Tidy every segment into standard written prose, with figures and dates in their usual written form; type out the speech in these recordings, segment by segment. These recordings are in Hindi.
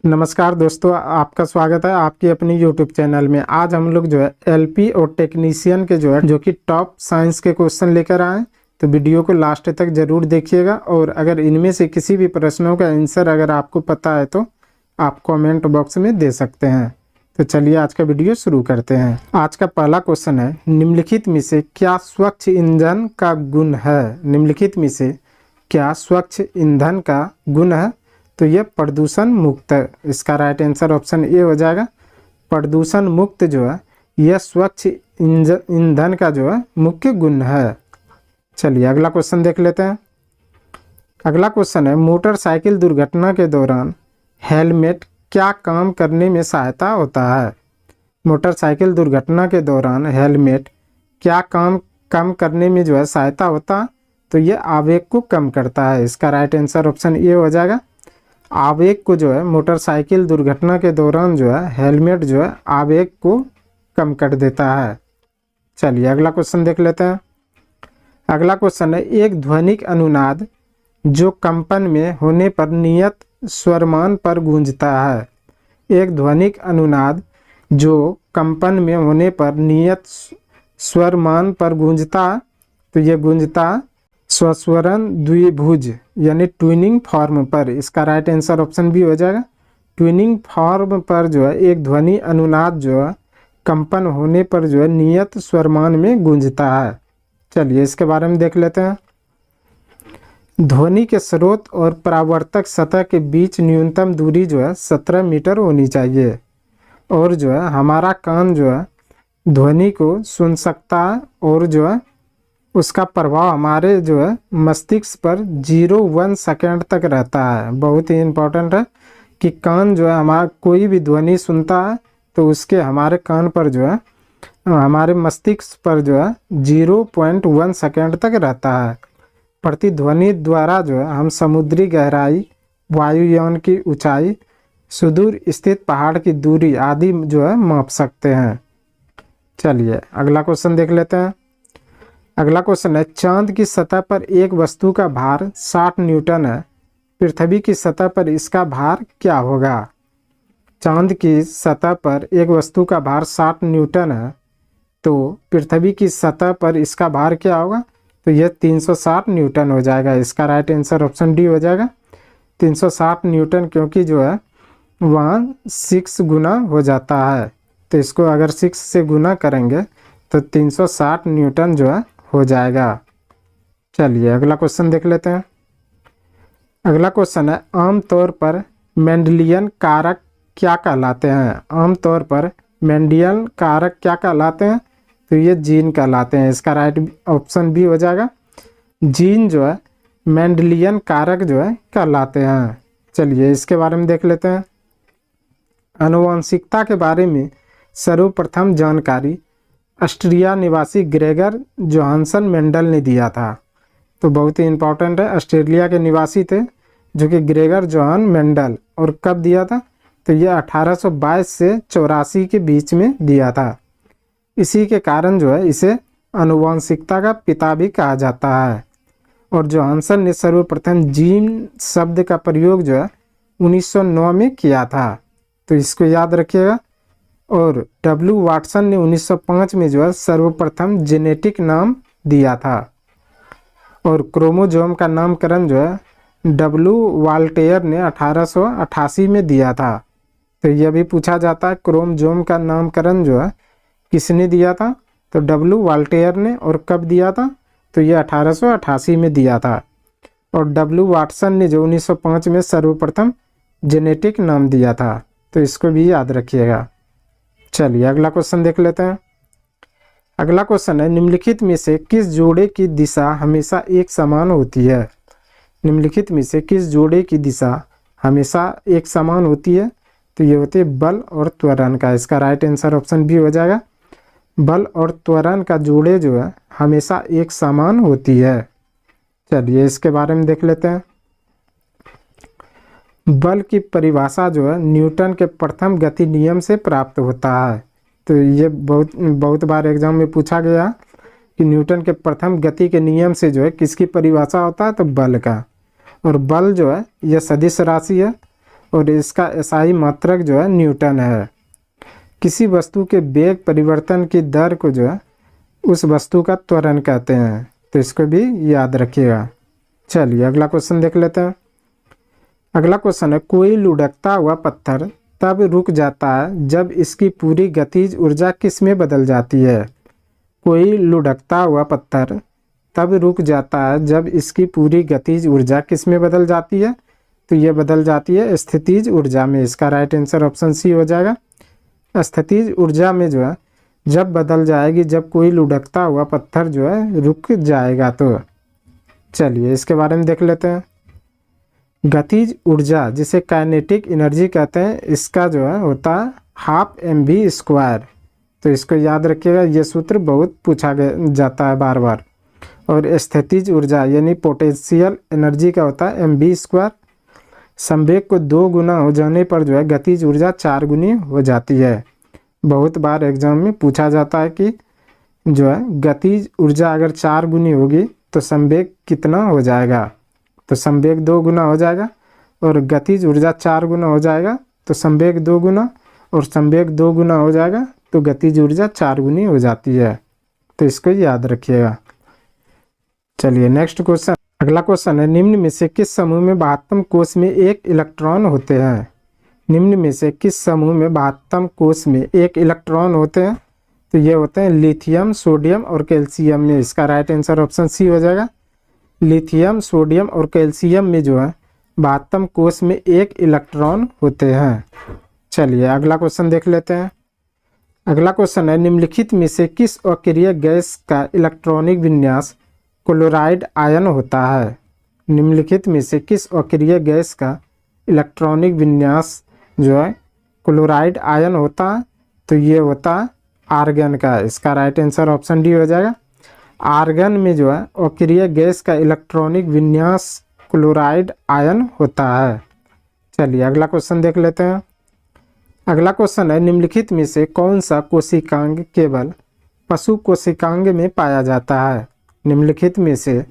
नमस्कार दोस्तों, आपका स्वागत है आपकी अपनी यूट्यूब चैनल में। आज हम लोग जो है एलपी और टेक्नीशियन के जो कि टॉप साइंस के क्वेश्चन लेकर आए। तो वीडियो को लास्ट तक जरूर देखिएगा और अगर इनमें से किसी भी प्रश्नों का आंसर अगर आपको पता है तो आप कमेंट बॉक्स में दे सकते हैं। तो चलिए आज का वीडियो शुरू करते हैं। आज का पहला क्वेश्चन है, निम्नलिखित में से क्या स्वच्छ ईंधन का गुण है? निम्नलिखित में से क्या स्वच्छ ईंधन का गुण है? तो ये प्रदूषण मुक्त है। इसका राइट आंसर ऑप्शन ए हो जाएगा। प्रदूषण मुक्त जो है यह स्वच्छ ईंधन का जो है मुख्य गुण है। चलिए अगला क्वेश्चन देख लेते हैं। अगला क्वेश्चन है, मोटरसाइकिल दुर्घटना के दौरान हेलमेट क्या काम करने में सहायता होता है? मोटरसाइकिल दुर्घटना के दौरान हेलमेट क्या काम कम करने में जो है सहायता होता है? तो ये आवेग को कम करता है। इसका राइट आंसर ऑप्शन ए हो जाएगा। आवेग को जो है मोटरसाइकिल दुर्घटना के दौरान जो है हेलमेट जो है आवेग को कम कर देता है। चलिए अगला क्वेश्चन देख लेते हैं। अगला क्वेश्चन है, एक ध्वनिक अनुनाद जो कंपन में होने पर नियत स्वरमान पर गूंजता है। एक ध्वनिक अनुनाद जो कंपन में होने पर नियत स्वरमान पर गूंजता, तो ये गूंजता स्वस्वरण द्विभुज यानी ट्विनिंग फॉर्म पर। इसका राइट आंसर ऑप्शन बी हो जाएगा। ट्विनिंग फॉर्म पर जो है एक ध्वनि अनुनाद जो है कंपन होने पर जो है नियत स्वरमान में गूंजता है। चलिए इसके बारे में देख लेते हैं। ध्वनि के स्रोत और परावर्तक सतह के बीच न्यूनतम दूरी जो है 17 मीटर होनी चाहिए और जो है हमारा कान जो है ध्वनि को सुन सकता है और जो है उसका प्रभाव हमारे जो है मस्तिष्क पर 0-1 सेकेंड तक रहता है। बहुत ही इम्पोर्टेंट है कि कान जो है हमारा कोई भी ध्वनि सुनता है तो उसके हमारे कान पर जो है हमारे मस्तिष्क पर जो है 0.1 सेकेंड तक रहता है। प्रतिध्वनि द्वारा जो है हम समुद्री गहराई, वायुयान की ऊंचाई, सुदूर स्थित पहाड़ की दूरी आदि जो है माप सकते हैं। चलिए अगला क्वेश्चन देख लेते हैं। अगला क्वेश्चन है, चांद की सतह पर एक वस्तु का भार 60 न्यूटन है। पृथ्वी की सतह पर इसका भार क्या होगा? चांद की सतह पर एक वस्तु का भार 60 न्यूटन है तो पृथ्वी की सतह पर इसका भार क्या होगा? तो यह 360 न्यूटन हो जाएगा। इसका राइट आंसर ऑप्शन डी हो जाएगा। 360 न्यूटन, क्योंकि जो है वहाँ 6 गुना हो जाता है तो इसको अगर 6 से गुना करेंगे तो 360 न्यूटन जो है हो जाएगा। चलिए अगला क्वेश्चन देख लेते हैं। अगला क्वेश्चन है, आमतौर पर मेंडेलियन कारक क्या कहलाते हैं? आमतौर पर मेंडेलियन कारक क्या कहलाते हैं? तो ये जीन कहलाते हैं। इसका राइट ऑप्शन बी हो जाएगा। जीन जो है मेंडेलियन कारक जो है कहलाते हैं। चलिए इसके बारे में देख लेते हैं। आनुवंशिकता के बारे में सर्वप्रथम जानकारी ऑस्ट्रिया निवासी ग्रेगर जोहानसन मेंडल ने दिया था। तो बहुत ही इम्पोर्टेंट है। ऑस्ट्रेलिया के निवासी थे जो कि ग्रेगर जोहान मेंडल, और कब दिया था? तो यह 1822 से 84 के बीच में दिया था। इसी के कारण जो है इसे आनुवंशिकता का पिता भी कहा जाता है। और जोहानसन ने सर्वप्रथम जीन शब्द का प्रयोग जो है 1909 में किया था, तो इसको याद रखिएगा। और डब्ल्यू वाटसन ने 1905 में जो है सर्वप्रथम जेनेटिक नाम दिया था। और क्रोमोजोम का नामकरण जो है डब्ल्यू वाल्टेयर ने 1888 में दिया था। तो यह भी पूछा जाता है क्रोमोजोम का नामकरण जो है किसने दिया था? तो डब्ल्यू वाल्टेयर ने। और कब दिया था? तो यह 1888 में दिया था। और डब्ल्यू वाटसन ने जो 1905 में सर्वप्रथम जेनेटिक नाम दिया था। तो इसको भी याद रखिएगा। चलिए अगला क्वेश्चन देख लेते हैं। अगला क्वेश्चन है, निम्नलिखित में से किस जोड़े की दिशा हमेशा एक समान होती है? निम्नलिखित में से किस जोड़े की दिशा हमेशा एक समान होती है? तो ये होते हैं बल और त्वरण का। इसका राइट आंसर ऑप्शन बी हो जाएगा। बल और त्वरण का जोड़े जो है हमेशा एक समान होती है। चलिए इसके बारे में देख लेते हैं। बल की परिभाषा जो है न्यूटन के प्रथम गति नियम से प्राप्त होता है। तो ये बहुत बार एग्जाम में पूछा गया कि न्यूटन के प्रथम गति के नियम से जो है किसकी परिभाषा होता है? तो बल का। और बल जो है यह सदिश राशि है और इसका एसआई मात्रक जो है न्यूटन है। किसी वस्तु के वेग परिवर्तन की दर को जो है उस वस्तु का त्वरण कहते हैं, तो इसको भी याद रखिएगा। चलिए अगला क्वेश्चन देख लेते हैं। अगला क्वेश्चन है, कोई लुढ़कता हुआ पत्थर तब रुक जाता है जब इसकी पूरी गतिज ऊर्जा किस में बदल जाती है। कोई लुढ़कता हुआ पत्थर तब रुक जाता है जब इसकी पूरी गतिज ऊर्जा किस में बदल जाती है, तो ये बदल जाती है स्थितिज ऊर्जा में। इसका राइट आंसर ऑप्शन सी हो जाएगा। स्थितिज ऊर्जा में जो है जब बदल जाएगी, जब कोई लुढ़कता हुआ पत्थर जो है रुक जाएगा। तो चलिए इसके बारे में देख लेते हैं। गतिज ऊर्जा जिसे काइनेटिक एनर्जी कहते हैं, इसका जो है होता है हाफ mv²। तो इसको याद रखिएगा, ये सूत्र बहुत पूछा जाता है बार बार। और स्थितिज ऊर्जा यानी पोटेंशियल एनर्जी का होता है mv²। संवेग को 2 गुना हो जाने पर जो है गतिज ऊर्जा 4 गुनी हो जाती है। बहुत बार एग्जाम में पूछा जाता है कि जो है गतिज ऊर्जा अगर 4 गुनी होगी तो संवेग कितना हो जाएगा, तो संवेग 2 गुना हो जाएगा। और गतिज ऊर्जा 4 गुना हो जाएगा तो संवेग 2 गुना, और संवेग 2 गुना हो जाएगा तो गतिज ऊर्जा 4 गुनी हो जाती है। तो इसको याद रखिएगा। चलिए नेक्स्ट क्वेश्चन। अगला क्वेश्चन है, निम्न में से किस समूह में 72 कोष में एक इलेक्ट्रॉन होते हैं। निम्न में से किस समूह में 72 कोष में एक इलेक्ट्रॉन होते हैं, तो ये होते हैं लिथियम, सोडियम और कैल्शियम में। इसका राइट आंसर ऑप्शन सी हो जाएगा। लिथियम, सोडियम और कैल्शियम में जो है 72 कोष में एक इलेक्ट्रॉन होते हैं। चलिए अगला क्वेश्चन देख लेते हैं। अगला क्वेश्चन है, निम्नलिखित में से किस अक्रिय गैस का इलेक्ट्रॉनिक विन्यास क्लोराइड आयन होता है। निम्नलिखित में से किस अक्रिय गैस का इलेक्ट्रॉनिक विन्यास जो है क्लोराइड आयन होता है, तो ये होता है आर्गन का। इसका राइट आंसर ऑप्शन डी हो जाएगा। आर्गन में जो है अक्रिय गैस का इलेक्ट्रॉनिक विन्यास क्लोराइड आयन होता है। चलिए अगला क्वेश्चन देख लेते हैं। अगला क्वेश्चन है, निम्नलिखित में से कौन सा कोशिकांग केवल पशु कोशिकांग में पाया जाता है। निम्नलिखित में से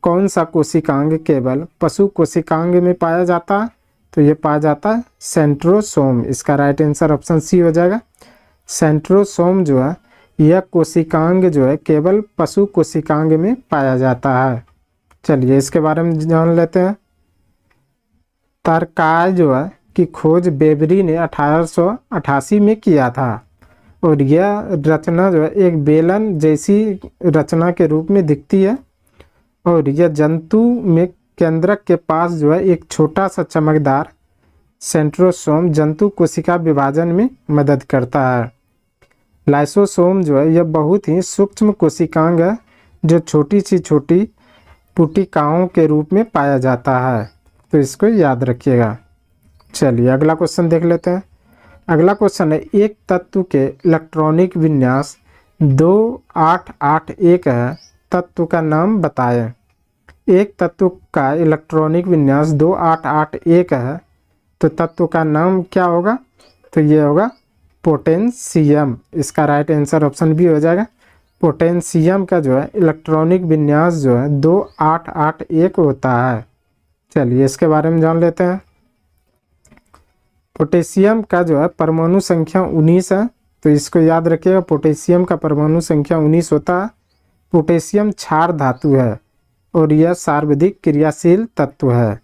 कौन सा कोशिकांग केवल पशु कोशिकांग में पाया जाता है, तो ये पाया जाता है सेंट्रोसोम। इसका राइट आंसर ऑप्शन सी हो जाएगा। सेंट्रोसोम जो है यह कोशिकांग जो है केवल पशु कोशिकांग में पाया जाता है। चलिए इसके बारे में जान लेते हैं। तरकाय जो है की खोज बेबरी ने 1888 में किया था, और यह रचना जो है एक बेलन जैसी रचना के रूप में दिखती है, और यह जंतु में केंद्रक के पास जो है एक छोटा सा चमकदार सेंट्रोसोम जंतु कोशिका विभाजन में मदद करता है। लाइसोसोम जो है यह बहुत ही सूक्ष्म कोशिकांग है जो छोटी सी छोटी पुटिकाओं के रूप में पाया जाता है। तो इसको याद रखिएगा। चलिए अगला क्वेश्चन देख लेते हैं। अगला क्वेश्चन है, एक तत्व के इलेक्ट्रॉनिक विन्यास 2881 है, तत्व का नाम बताएं। एक तत्व का इलेक्ट्रॉनिक विन्यास 2881 है, तो तत्व का नाम क्या होगा, तो ये होगा पोटेशियम। इसका राइट आंसर ऑप्शन बी हो जाएगा। पोटेशियम का जो है इलेक्ट्रॉनिक विन्यास जो है 2881 होता है। चलिए इसके बारे में जान लेते हैं। पोटेशियम का जो है परमाणु संख्या 19 है, तो इसको याद रखिएगा। पोटेशियम का परमाणु संख्या 19 होता है। पोटेशियम क्षार धातु है और यह सर्वाधिक क्रियाशील तत्व है,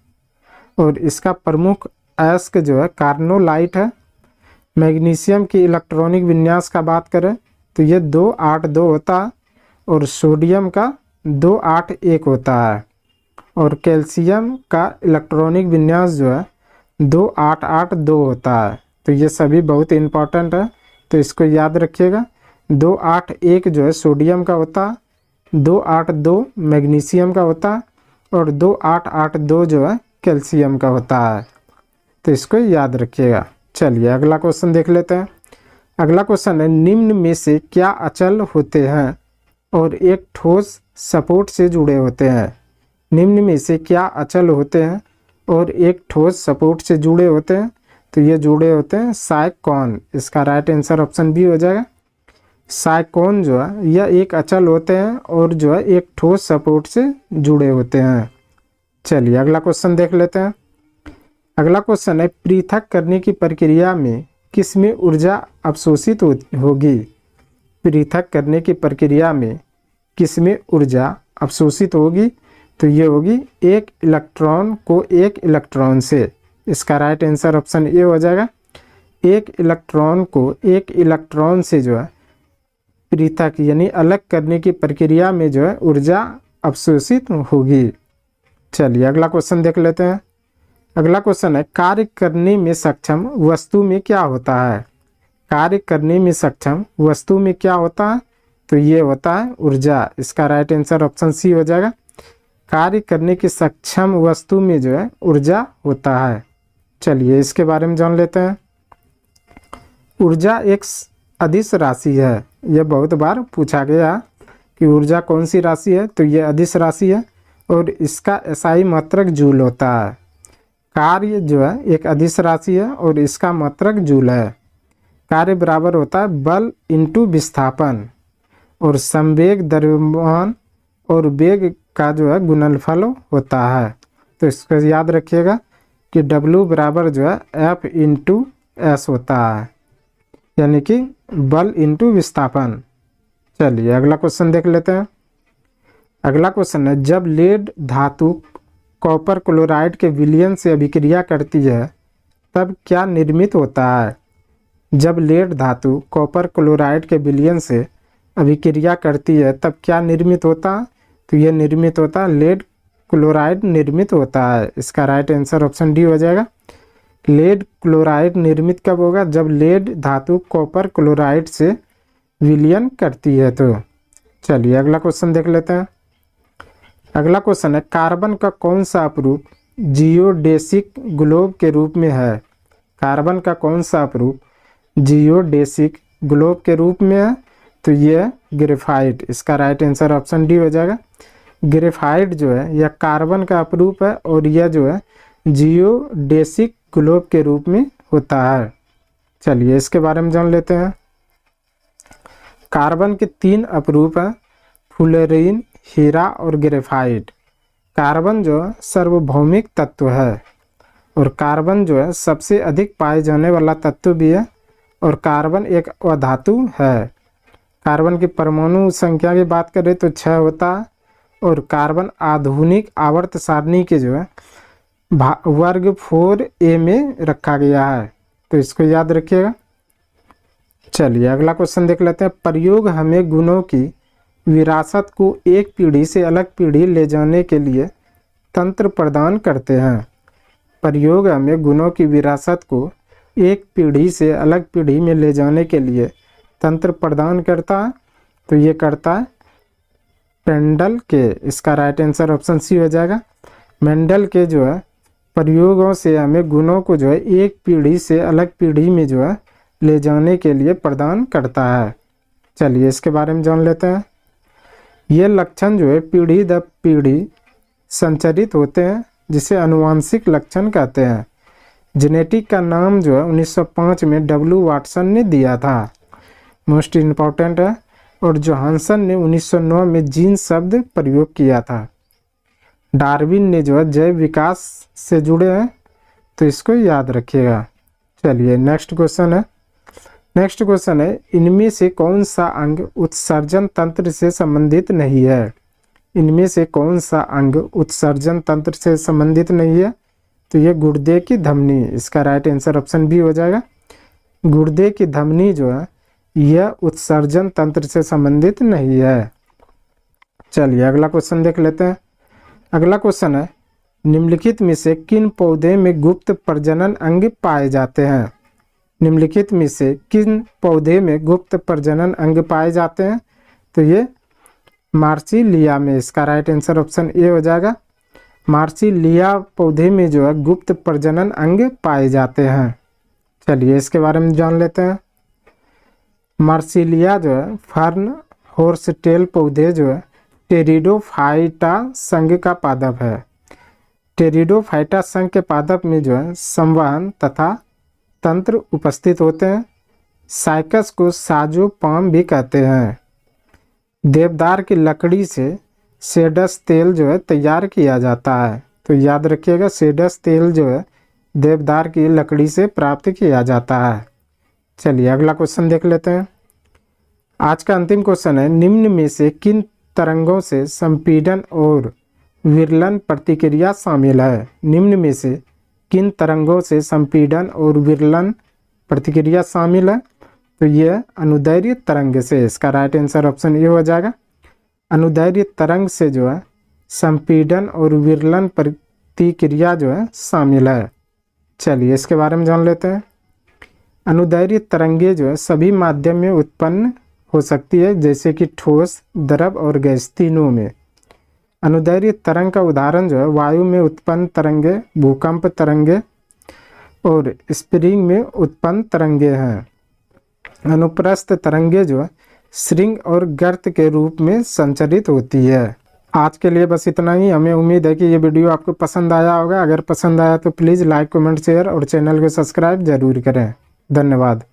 और इसका प्रमुख अयस्क जो है कार्नोलाइट है। मैग्नीशियम की इलेक्ट्रॉनिक विन्यास का बात करें तो ये 282 होता है, और सोडियम का 281 होता है, और कैल्शियम का इलेक्ट्रॉनिक विन्यास जो है 2882 होता है। तो ये सभी बहुत इंपॉर्टेंट है, तो इसको याद रखिएगा। 281 जो है सोडियम का होता है, 282 मैग्नीशियम का होता है, और 2882 जो है कैल्शियम का होता है। तो इसको याद रखिएगा। चलिए अगला क्वेश्चन देख लेते हैं। अगला क्वेश्चन है, निम्न में से क्या अचल होते हैं और एक ठोस सपोर्ट से जुड़े होते हैं। निम्न में से क्या अचल होते हैं और एक ठोस सपोर्ट से जुड़े होते हैं, तो ये जुड़े होते हैं साइकोन। इसका राइट आंसर ऑप्शन बी हो जाएगा। साइकोन जो है यह एक अचल होते हैं और जो है एक ठोस सपोर्ट से जुड़े होते हैं। चलिए अगला क्वेश्चन देख लेते हैं। अगला क्वेश्चन है पृथक करने की प्रक्रिया में किसमें ऊर्जा अवशोषित होगी। पृथक करने की प्रक्रिया में किसमें ऊर्जा अवशोषित होगी, तो ये होगी एक इलेक्ट्रॉन को एक इलेक्ट्रॉन से। इसका राइट आंसर ऑप्शन ए हो जाएगा। एक इलेक्ट्रॉन को एक इलेक्ट्रॉन से जो है पृथक यानी अलग करने की प्रक्रिया में जो है ऊर्जा अवशोषित होगी। चलिए अगला क्वेश्चन देख लेते हैं। अगला क्वेश्चन है कार्य करने में सक्षम वस्तु में क्या होता है। कार्य करने में सक्षम वस्तु में क्या होता है, तो ये होता है ऊर्जा। इसका राइट आंसर ऑप्शन सी हो जाएगा। कार्य करने की सक्षम वस्तु में जो है ऊर्जा होता है। चलिए इसके बारे में जान लेते हैं। ऊर्जा एक अदिश राशि है। यह बहुत बार पूछा गया कि ऊर्जा कौन सी राशि है, तो ये अदिश राशि है और इसका एसआई मात्रक जूल होता है। कार्य जो है एक अदिश राशि है और इसका मात्रक जूल है। कार्य बराबर होता है बल इंटू विस्थापन और संवेग द्रव्यमान और वेग का जो है गुणनफल होता है। तो इसको याद रखिएगा कि W बराबर जो है F इंटू एस होता है, यानी कि बल इंटू विस्थापन। चलिए अगला क्वेश्चन देख लेते हैं। अगला क्वेश्चन है जब लेड धातु कॉपर क्लोराइड के विलयन से अभिक्रिया करती है तब क्या निर्मित होता है। जब लेड धातु कॉपर क्लोराइड के विलयन से अभिक्रिया करती है तब क्या निर्मित होता है, तो यह निर्मित होता है लेड क्लोराइड निर्मित होता है। इसका राइट आंसर ऑप्शन डी हो जाएगा। लेड क्लोराइड निर्मित कब होगा, जब लेड धातु कॉपर क्लोराइड से विलयन करती है। तो चलिए अगला क्वेश्चन देख लेते हैं। अगला क्वेश्चन है कार्बन का कौन सा अपरूप जियोडेसिक ग्लोब के रूप में है। कार्बन का कौन सा अपरूप जियोडेसिक ग्लोब के रूप में है, तो ये ग्रेफाइट। इसका राइट आंसर ऑप्शन डी हो जाएगा। ग्रेफाइट जो है यह कार्बन का अपरूप है और यह जो है जियोडेसिक ग्लोब के रूप में होता है। चलिए इसके बारे में जान लेते हैं। कार्बन के 3 अपरूप हैं, फ्लोरीन, हीरा और ग्रेफाइट। कार्बन जो है सार्वभौमिक तत्व है और कार्बन जो है सबसे अधिक पाए जाने वाला तत्व भी है और कार्बन एक अधातु है। कार्बन की परमाणु संख्या की बात करें तो 6 होता है और कार्बन आधुनिक आवर्त सारणी के जो है वर्ग 4a में रखा गया है, तो इसको याद रखिएगा। चलिए अगला क्वेश्चन देख लेते हैं। प्रयोग हमें गुणों की विरासत को एक पीढ़ी से अलग पीढ़ी ले जाने के लिए तंत्र प्रदान करते हैं। प्रयोग हमें गुणों की विरासत को एक पीढ़ी से अलग पीढ़ी में ले जाने के लिए तंत्र प्रदान करता है, तो ये करता है मेंडल के। इसका राइट आंसर ऑप्शन सी हो जाएगा। मेंडल के जो है प्रयोगों से हमें गुणों को जो है एक पीढ़ी से अलग पीढ़ी में जो है ले जाने के लिए प्रदान करता है। चलिए इसके बारे में जान लेते हैं। ये लक्षण जो है पीढ़ी दर पीढ़ी संचरित होते हैं, जिसे अनुवांशिक लक्षण कहते हैं। जेनेटिक का नाम जो है 1905 में W वाटसन ने दिया था, मोस्ट इम्पॉर्टेंट है। और जोहानसन ने 1909 में जीन शब्द प्रयोग किया था। डार्विन ने जो है जैव विकास से जुड़े हैं, तो इसको याद रखिएगा। चलिए नेक्स्ट क्वेश्चन है। नेक्स्ट क्वेश्चन है इनमें से कौन सा अंग उत्सर्जन तंत्र से संबंधित नहीं है। इनमें से कौन सा अंग उत्सर्जन तंत्र से संबंधित नहीं है, तो ये गुर्दे की धमनी। इसका राइट आंसर ऑप्शन बी हो जाएगा। गुर्दे की धमनी जो है यह उत्सर्जन तंत्र से संबंधित नहीं है। चलिए अगला क्वेश्चन देख लेते हैं। अगला क्वेश्चन है निम्नलिखित में से किन पौधे में गुप्त प्रजनन अंग पाए जाते हैं। निम्नलिखित में से किन पौधे में गुप्त प्रजनन अंग पाए जाते हैं, तो ये मार्सिलिया में। इसका राइट आंसर ऑप्शन ए हो जाएगा। मार्सिलिया पौधे में जो है गुप्त प्रजनन अंग पाए जाते हैं। चलिए इसके बारे में जान लेते हैं। मार्सिलिया जो है फर्न हॉर्सटेल पौधे जो है टेरिडोफाइटा संघ का पादप है। टेरिडोफाइटा संघ के पादप में जो है संवहन तथा तंत्र उपस्थित होते हैं। साइकस को साजो पाम भी कहते हैं। देवदार की लकड़ी से सेडस तेल जो है तैयार किया जाता है, तो याद रखिएगा सेडस तेल जो है देवदार की लकड़ी से प्राप्त किया जाता है। चलिए अगला क्वेश्चन देख लेते हैं। आज का अंतिम क्वेश्चन है, निम्न में से किन तरंगों से संपीड़न और विरलन प्रतिक्रिया शामिल है? निम्न में से किन तरंगों से संपीड़न और विरलन प्रतिक्रिया शामिल है? तो यह अनुदैर्घ्य तरंग से, इसका राइट आंसर ऑप्शन ए हो जाएगा। अनुदैर्घ्य तरंग से जो है संपीड़न और विरलन प्रतिक्रिया जो है शामिल है। चलिए इसके बारे में जान लेते हैं। अनुदैर्घ्य तरंगे जो है सभी माध्यम में उत्पन्न हो सकती है, जैसे कि ठोस, द्रव और गैस तीनों में। अनुदैर्घ्य तरंग का उदाहरण जो है वायु में उत्पन्न तरंगे, भूकंप तरंगे और स्प्रिंग में उत्पन्न तरंगे हैं। अनुप्रस्थ तरंगे जो है श्रृंग और गर्त के रूप में संचरित होती है। आज के लिए बस इतना ही। हमें उम्मीद है कि ये वीडियो आपको पसंद आया होगा। अगर पसंद आया तो प्लीज़ लाइक, कमेंट, शेयर और चैनल को सब्सक्राइब जरूर करें। धन्यवाद।